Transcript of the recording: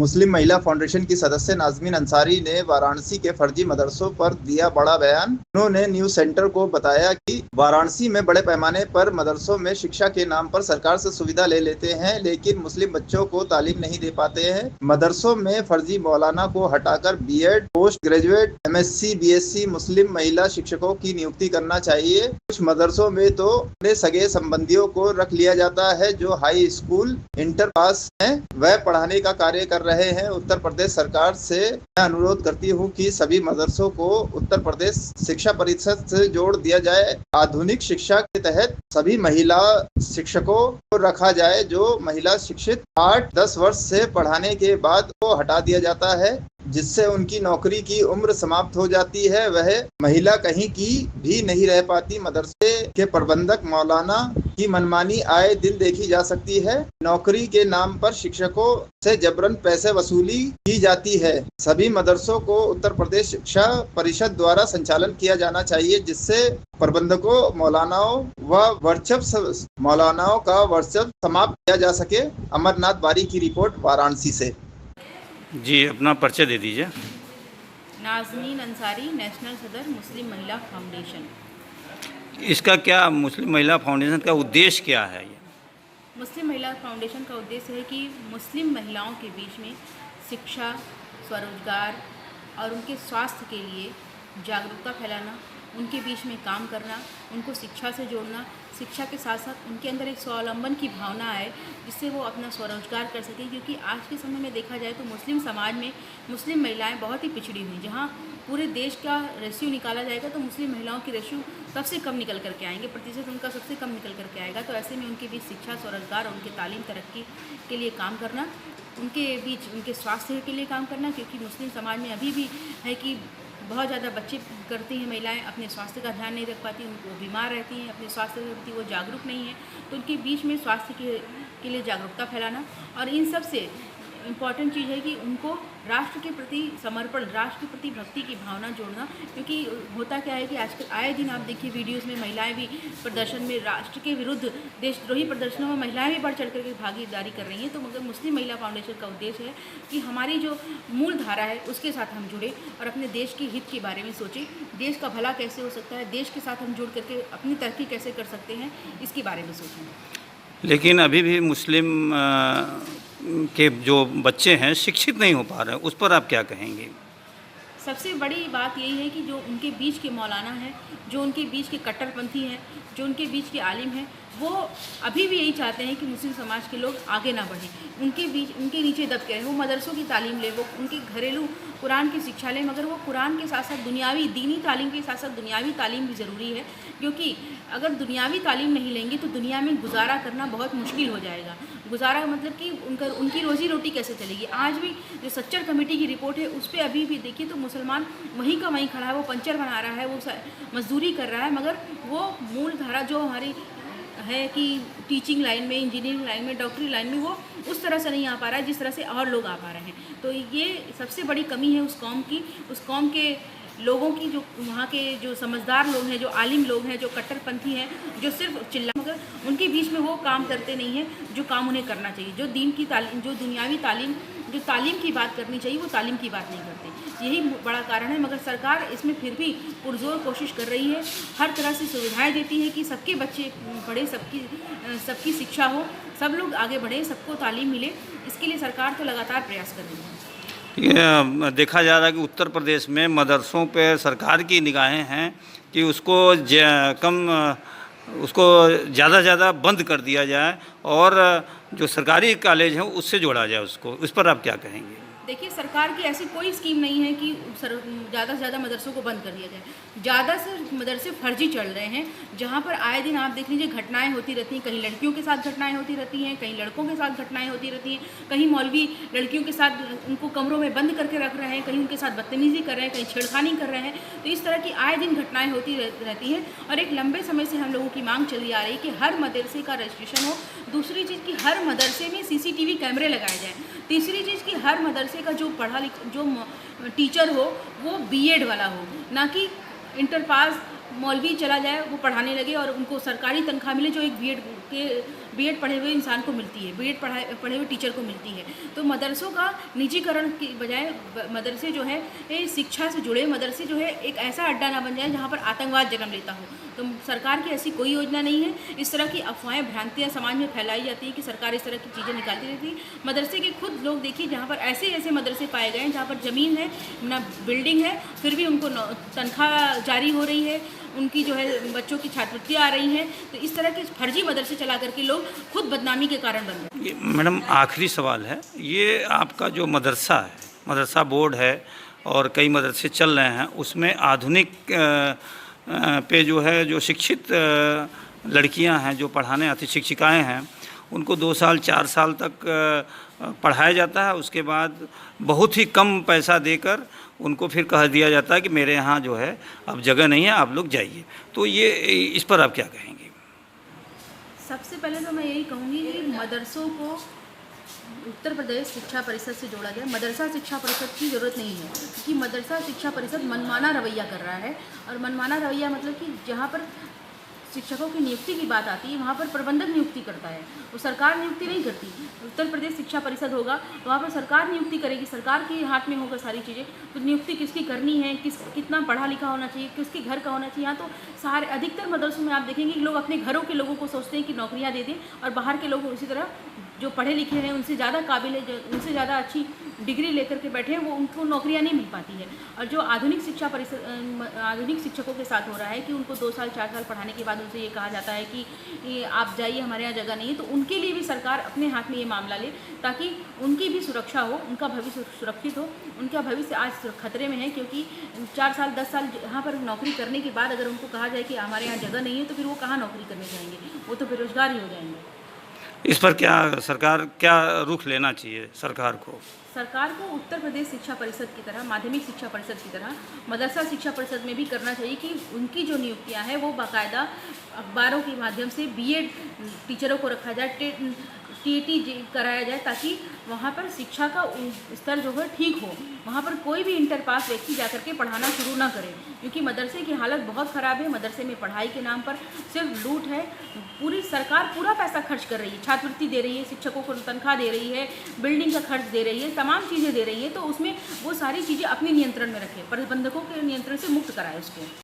मुस्लिम महिला फाउंडेशन की सदस्य नाज़मीन अंसारी ने वाराणसी के फर्जी मदरसों पर दिया बड़ा बयान। उन्होंने न्यूज सेंटर को बताया कि वाराणसी में बड़े पैमाने पर मदरसों में शिक्षा के नाम पर सरकार से सुविधा ले लेते हैं, लेकिन मुस्लिम बच्चों को तालीम नहीं दे पाते हैं। मदरसों में फर्जी मौलाना को हटाकर BEd, post graduate, MSc, BSc मुस्लिम महिला शिक्षकों की नियुक्ति करना चाहिए। कुछ मदरसों में तो अपने सगे संबंधियों को रख लिया जाता है जो हाई स्कूल, इंटर पास हैं, वह पढ़ाने का कार्य कर रहे हैं। उत्तर प्रदेश सरकार से मैं अनुरोध करती हूं कि सभी मदरसों को उत्तर प्रदेश शिक्षा परिषद से जोड़ दिया जाए। आधुनिक शिक्षा के तहत सभी महिला शिक्षकों को रखा जाए। जो महिला शिक्षित 8-10 वर्ष से पढ़ाने के बाद को हटा दिया जाता है, जिससे उनकी नौकरी की उम्र समाप्त हो जाती है, वह महिला कहीं की भी नहीं रह पाती। मदरसे के प्रबंधक मौलाना की मनमानी आए दिन देखी जा सकती है। नौकरी के नाम पर शिक्षकों से जबरन पैसे वसूली की जाती है। सभी मदरसों को उत्तर प्रदेश शिक्षा परिषद द्वारा संचालन किया जाना चाहिए, जिससे प्रबंधकों मौलानाओं का वर्चस्व समाप्त किया जा सके। अमरनाथ बारी की रिपोर्ट वाराणसी से। जी, अपना परिचय दे दीजिए। नाज़मीन अंसारी, नेशनल सदर, मुस्लिम महिला फाउंडेशन। इसका क्या, मुस्लिम महिला फाउंडेशन का उद्देश्य क्या है? ये मुस्लिम महिला फाउंडेशन का उद्देश्य है कि मुस्लिम महिलाओं के बीच में शिक्षा, स्वरोजगार और उनके स्वास्थ्य के लिए जागरूकता फैलाना, उनके बीच में काम करना, उनको शिक्षा से जोड़ना, शिक्षा के साथ साथ उनके अंदर एक स्वावलंबन की भावना आए, जिससे वो अपना स्वरोजगार कर सकें। क्योंकि आज के समय में देखा जाए तो मुस्लिम समाज में मुस्लिम महिलाएं बहुत ही पिछड़ी हुई। जहां पूरे देश का रेशियो निकाला जाएगा तो मुस्लिम महिलाओं की रेशियो सबसे कम निकल करके आएंगे, प्रतिशत उनका सबसे कम निकल करके आएगा। तो ऐसे में उनके बीच शिक्षा, स्वरोजगार और उनके तालीम तरक्की के लिए काम करना, उनके बीच उनके स्वास्थ्य के लिए काम करना। क्योंकि मुस्लिम समाज में अभी भी है कि बहुत ज़्यादा बच्चे करती हैं महिलाएं, अपने स्वास्थ्य का ध्यान नहीं रख पाती, उनको बीमार रहती हैं, अपने स्वास्थ्य के प्रति वो जागरूक नहीं है। तो उनके बीच में स्वास्थ्य के लिए जागरूकता फैलाना, और इन सब से इम्पॉर्टेंट चीज़ है कि उनको राष्ट्र के प्रति समर्पण, राष्ट्र के प्रति भक्ति की भावना जोड़ना। क्योंकि होता क्या है कि आजकल आए दिन आप देखिए वीडियोस में महिलाएं भी प्रदर्शन में, राष्ट्र के विरुद्ध देशद्रोही प्रदर्शनों में महिलाएं भी बढ़ चढ़ करके भागीदारी कर रही हैं। तो मगर मुस्लिम महिला फाउंडेशन का उद्देश्य है कि हमारी जो मूल धारा है उसके साथ हम जुड़े और अपने देश के हित के बारे में सोचें। देश का भला कैसे हो सकता है, देश के साथ हम जुड़ करके अपनी तरक्की कैसे कर सकते हैं, इसके बारे में सोचें। लेकिन अभी भी मुस्लिम के जो बच्चे हैं शिक्षित नहीं हो पा रहे हैं, उस पर आप क्या कहेंगे? सबसे बड़ी बात यही है कि जो उनके बीच के मौलाना हैं, जो उनके बीच के कट्टरपंथी हैं, जो उनके बीच के आलिम हैं, वो अभी भी यही चाहते हैं कि मुस्लिम समाज के लोग आगे ना बढ़ें, उनके बीच उनके नीचे दब के रहें। वो मदरसों की तालीम ले, वो उनके घरेलू कुरान की शिक्षा लें, मगर वो कुरान के साथ साथ दुनियावी दीनी तालीम के साथ साथ दुनियावी तालीम भी ज़रूरी है। क्योंकि अगर दुनियावी तालीम नहीं लेंगे तो दुनिया में गुजारा करना बहुत मुश्किल हो जाएगा। गुजारा मतलब कि उनकी रोज़ी रोटी कैसे चलेगी। आज भी जो सच्चर कमेटी की रिपोर्ट है उस पर अभी भी देखिए तो मुसलमान वहीं का वहीं खड़ा है, वो पंचर बना रहा है, वो मजदूरी कर रहा है, मगर वो मूल धारा जो हमारी है कि टीचिंग लाइन में, इंजीनियरिंग लाइन में, डॉक्टरी लाइन में, वो उस तरह से नहीं आ पा रहा है जिस तरह से और लोग आ पा रहे हैं। तो ये सबसे बड़ी कमी है उस कौम की, उस कौम के लोगों की, जो वहाँ के जो समझदार लोग हैं, जो आलिम लोग हैं, जो कट्टरपंथी हैं, जो सिर्फ चिल्ला, मगर उनके बीच में वो काम करते नहीं हैं जो काम उन्हें करना चाहिए। जो दीन की तालीम, जो दुनियावी तालीम, जो तालीम की बात करनी चाहिए, वो तालीम की बात नहीं करते। यही बड़ा कारण है। मगर सरकार इसमें फिर भी पुरजोर कोशिश कर रही है, हर तरह से सुविधाएं देती है कि सबके बच्चे पढ़े, सबकी शिक्षा हो, सब लोग आगे बढ़े, सबको तालीम मिले। इसके लिए सरकार तो लगातार प्रयास कर रही है। ये देखा जा रहा है कि उत्तर प्रदेश में मदरसों पे सरकार की निगाहें हैं कि उसको ज़्यादा से ज़्यादा बंद कर दिया जाए और जो सरकारी कॉलेज हैं उससे जोड़ा जाए उसको। उस पर आप क्या कहेंगे? देखिए, सरकार की ऐसी कोई स्कीम नहीं है कि ज़्यादा से ज़्यादा मदरसों को बंद कर दिया जाए। ज़्यादा से मदरसे फर्जी चल रहे हैं, जहाँ पर आए दिन आप देख लीजिए घटनाएं होती रहती हैं। कहीं लड़कियों के साथ घटनाएं होती रहती हैं, कहीं लड़कों के साथ घटनाएं होती रहती हैं, कहीं मौलवी लड़कियों के साथ उनको कमरों में बंद करके रख रहे हैं, कहीं उनके साथ बदतमीज़ी कर रहे हैं, कहीं छेड़खानी कर रहे हैं। तो इस तरह की आए दिन घटनाएँ होती रहती हैं। और एक लंबे समय से हम लोगों की मांग चली आ रही कि हर मदरसे का रजिस्ट्रेशन हो। दूसरी चीज़ कि हर मदरसे में CCTV कैमरे लगाए जाएँ। तीसरी चीज़ कि हर मदरसे का जो जो टीचर हो वो B.Ed वाला हो, ना कि इंटर पास मौलवी चला जाए, वो पढ़ाने लगे और उनको सरकारी तनख्वाह मिले जो एक बीएड पढ़े हुए इंसान को मिलती है, बीएड पढ़े हुए टीचर को मिलती है। तो मदरसों का निजीकरण की बजाय मदरसे जो है ये शिक्षा से जुड़े मदरसे जो है एक ऐसा अड्डा ना बन जाए जहाँ पर आतंकवाद जन्म लेता हो। तो सरकार की ऐसी कोई योजना नहीं है। इस तरह की अफवाहें, भ्रांतियाँ समाज में फैलाई जाती है कि सरकार इस तरह की चीज़ें निकालती रहती है। मदरसे के खुद लोग देखिए जहाँ पर ऐसे मदरसे पाए गए हैं जहाँ पर ज़मीन है ना बिल्डिंग है, फिर भी उनको तनख्वाह जारी हो रही है, उनकी जो है बच्चों की छात्रवृत्तियाँ आ रही हैं। तो इस तरह के फर्जी मदरसे चला करके लोग खुद बदनामी के कारण बन रहे हैं। मैडम आखिरी सवाल है, ये आपका जो मदरसा है, मदरसा बोर्ड है और कई मदरसे चल रहे हैं, उसमें आधुनिक पे जो है जो शिक्षित लड़कियां हैं जो पढ़ाने आती शिक्षिकाएं हैं, उनको 2 साल 4 साल तक पढ़ाया जाता है। उसके बाद बहुत ही कम पैसा देकर उनको फिर कह दिया जाता है कि मेरे यहाँ जो है अब जगह नहीं है, आप लोग जाइए। तो ये इस पर आप क्या कहेंगे? सबसे पहले तो मैं यही कहूँगी कि मदरसों को उत्तर प्रदेश शिक्षा परिषद से जोड़ा जाए। मदरसा शिक्षा परिषद की ज़रूरत नहीं है, क्योंकि मदरसा शिक्षा परिषद मनमाना रवैया कर रहा है। और मनमाना रवैया मतलब कि जहाँ पर शिक्षकों की नियुक्ति की बात आती है वहाँ पर प्रबंधक नियुक्ति करता है, वो सरकार नियुक्ति नहीं करती। उत्तर प्रदेश शिक्षा परिषद होगा तो वहाँ पर सरकार नियुक्ति करेगी, सरकार के हाथ में होगा सारी चीज़ें। तो नियुक्ति किसकी करनी है, कितना पढ़ा लिखा होना चाहिए, किसके घर का होना चाहिए। यहाँ तो सारे अधिकतर मदरसों में आप देखेंगे कि लोग अपने घरों के लोगों को सोचते हैं कि नौकरियाँ दे दें, और बाहर के लोग उसी तरह जो पढ़े लिखे हैं, उनसे ज़्यादा काबिल है, जो उनसे ज़्यादा अच्छी डिग्री लेकर के बैठे हैं, वो उनको नौकरियां नहीं मिल पाती है। और जो आधुनिक शिक्षकों के साथ हो रहा है कि उनको 2 साल 4 साल पढ़ाने के बाद उनसे ये कहा जाता है कि आप जाइए, हमारे यहाँ जगह नहीं है। तो उनके लिए भी सरकार अपने हाथ में ये मामला ले, ताकि उनकी भी सुरक्षा हो, उनका भविष्य सुरक्षित हो। उनका भविष्य आज खतरे में है, क्योंकि 4 साल 10 साल यहाँ पर नौकरी करने के बाद अगर उनको कहा जाए कि हमारे यहाँ जगह नहीं है, तो फिर वो कहाँ नौकरी करने जाएंगे, वो तो बेरोजगार ही हो जाएंगे। इस पर सरकार क्या रुख लेना चाहिए सरकार को? सरकार को उत्तर प्रदेश शिक्षा परिषद की तरह, माध्यमिक शिक्षा परिषद की तरह मदरसा शिक्षा परिषद में भी करना चाहिए कि उनकी जो नियुक्तियां हैं वो बाकायदा अखबारों के माध्यम से बीएड टीचरों को रखा जाए, टीटी कराया जाए, ताकि वहाँ पर शिक्षा का स्तर जो है ठीक हो। वहाँ पर कोई भी इंटर पास व्यक्ति जाकर के पढ़ाना शुरू ना करे, क्योंकि मदरसे की हालत बहुत ख़राब है। मदरसे में पढ़ाई के नाम पर सिर्फ लूट है। पूरी सरकार पूरा पैसा खर्च कर रही है, छात्रवृत्ति दे रही है, शिक्षकों को तनख्वाह दे रही है, बिल्डिंग का खर्च दे रही है, तमाम चीज़ें दे रही है। तो उसमें वो सारी चीज़ें अपने नियंत्रण में रखे, प्रबंधकों के नियंत्रण से मुक्त कराए उसको।